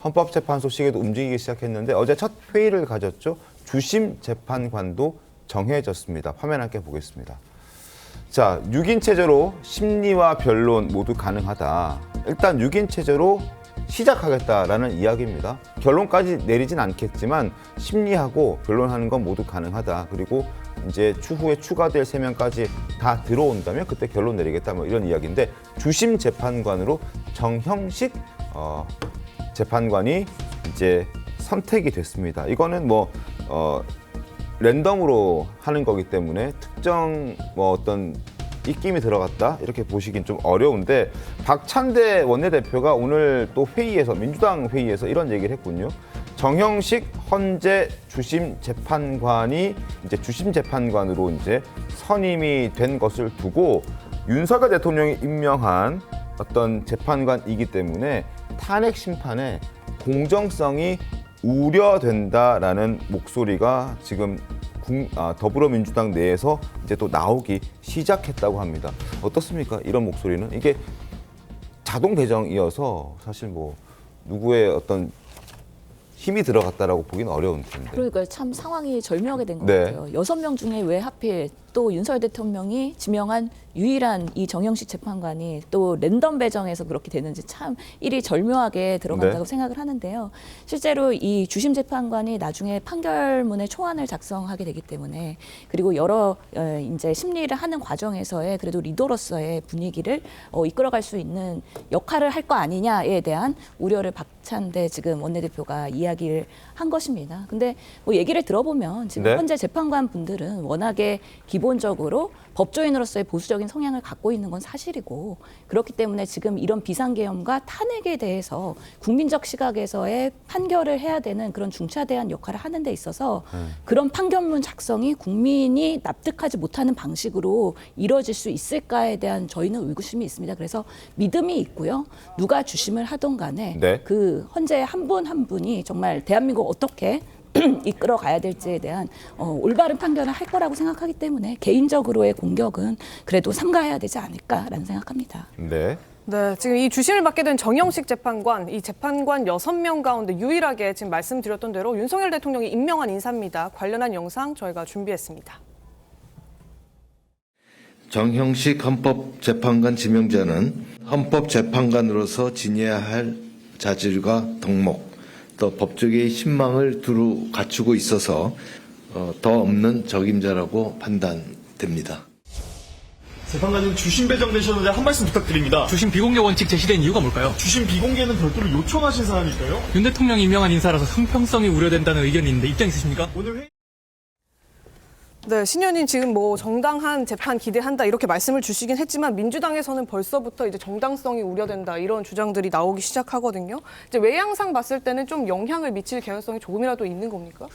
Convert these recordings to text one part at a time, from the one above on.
헌법재판소 시계도 움직이기 시작했는데 어제 첫 회의를 가졌죠. 주심 재판관도 정해졌습니다. 화면 함께 보겠습니다. 자, 6인 체제로 심리와 변론 모두 가능하다. 일단 6인 체제로 시작하겠다라는 이야기입니다. 결론까지 내리진 않겠지만 심리하고 변론하는 건 모두 가능하다. 그리고 이제 추후에 추가될 3명까지 다 들어온다면 그때 결론 내리겠다 뭐 이런 이야기인데 주심 재판관으로 정형식 재판관이 이제 선택이 됐습니다. 이거는 뭐 랜덤으로 하는 거기 때문에 특정 뭐 어떤 입김이 들어갔다 이렇게 보시긴 좀 어려운데 박찬대 원내대표가 오늘 또 회의에서 민주당 회의에서 이런 얘기를 했군요. 정형식 헌재 주심 재판관이 이제 주심 재판관으로 이제 선임이 된 것을 두고 윤석열 대통령이 임명한 어떤 재판관이기 때문에 탄핵 심판의 공정성이 우려된다라는 목소리가 지금 더불어민주당 내에서 이제 또 나오기 시작했다고 합니다. 어떻습니까? 이런 목소리는 이게 자동 배정이어서 사실 뭐 누구의 어떤 힘이 들어갔다라고 보기는 어려운 텐데. 그러니까 참 상황이 절묘하게 된 것 네. 같아요. 6명 중에 왜 하필 또 윤석열 대통령이 지명한 유일한 이 정형식 재판관이 또 랜덤 배정해서 그렇게 되는지 참 일이 절묘하게 들어간다고 네. 생각을 하는데요. 실제로 이 주심 재판관이 나중에 판결문의 초안을 작성하게 되기 때문에 그리고 여러 이제 심리를 하는 과정에서의 그래도 리더로서의 분위기를 이끌어갈 수 있는 역할을 할 거 아니냐에 대한 우려를 박찬대 지금 원내대표가 이야기를 한 것입니다. 근데 뭐 얘기를 들어보면 지금 네. 현재 재판관 분들은 워낙에 기본적으로 법조인으로서의 보수적인 성향을 갖고 있는 건 사실이고 그렇기 때문에 지금 이런 비상계엄과 탄핵에 대해서 국민적 시각에서의 판결을 해야 되는 그런 중차대한 역할을 하는 데 있어서 그런 판결문 작성이 국민이 납득하지 못하는 방식으로 이루어질 수 있을까에 대한 저희는 의구심이 있습니다. 그래서 믿음이 있고요. 누가 주심을 하던 간에 네. 그 헌재 한 분 한 분이 정말 대한민국 어떻게 이끌어 가야 될지에 대한 올바른 판결을 할 거라고 생각하기 때문에 개인적으로의 공격은 그래도 삼가해야 되지 않을까라는 생각합니다. 네. 네, 지금 이 주심을 맡게 된 정형식 재판관, 이 재판관 6명 가운데 유일하게 지금 말씀드렸던 대로 윤석열 대통령이 임명한 인사입니다. 관련한 영상 저희가 준비했습니다. 정형식 헌법재판관 지명자는 헌법재판관으로서 지녀야 할 자질과 덕목, 또 법조계의 신망을 두루 갖추고 있어서 더 없는 적임자라고 판단됩니다. 재판관님 주심 배정되셨는데 한 말씀 부탁드립니다. 주심 비공개 원칙 제시된 이유가 뭘까요? 주심 비공개는 별도로 요청하신 사안일까요? 윤 대통령이 임명한 인사라서 형평성이 우려된다는 의견이 있는데 입장 있으십니까? 오늘 회의 네, 신 의원님 지금 뭐 정당한 재판 기대한다 이렇게 말씀을 주시긴 했지만 민주당에서는 벌써부터 이제 정당성이 우려된다 이런 주장들이 나오기 시작하거든요. 이제 외양상 봤을 때는 좀 영향을 미칠 개연성이 조금이라도 있는 겁니까?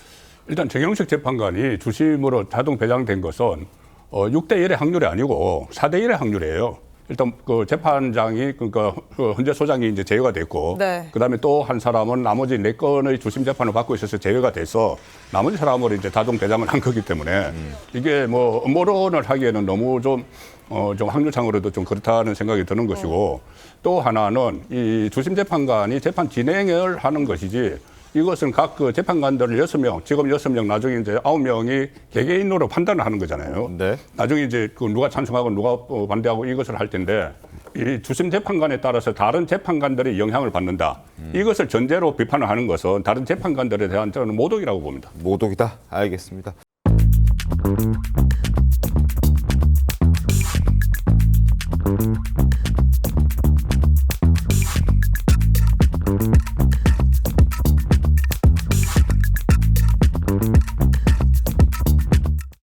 일단 정형식 재판관이 주심으로 자동 배정된 것은 6대 1의 확률이 아니고 4대 1의 확률이에요. 일단 그 재판장이 그러니까 헌재 소장이 이제 제외가 됐고, 네. 그다음에 또 한 사람은 나머지 4건의 주심 재판을 받고 있어서 제외가 돼서 나머지 사람으로 이제 자동 배정을 한 거기 때문에 이게 뭐 음모론을 하기에는 너무 좀 확률상으로도 좀 그렇다는 생각이 드는 것이고, 또 하나는 이 주심 재판관이 재판 진행을 하는 것이지. 이것은 각 그 재판관들을 6명, 지금 6명, 나중에 이제 9명이 개개인으로 판단을 하는 거잖아요. 네. 나중에 이제 그 누가 찬성하고 누가 반대하고 이것을 할 텐데 이 주심 재판관에 따라서 다른 재판관들의 영향을 받는다. 이것을 전제로 비판을 하는 것은 다른 재판관들에 대한 저는 모독이라고 봅니다. 모독이다. 알겠습니다.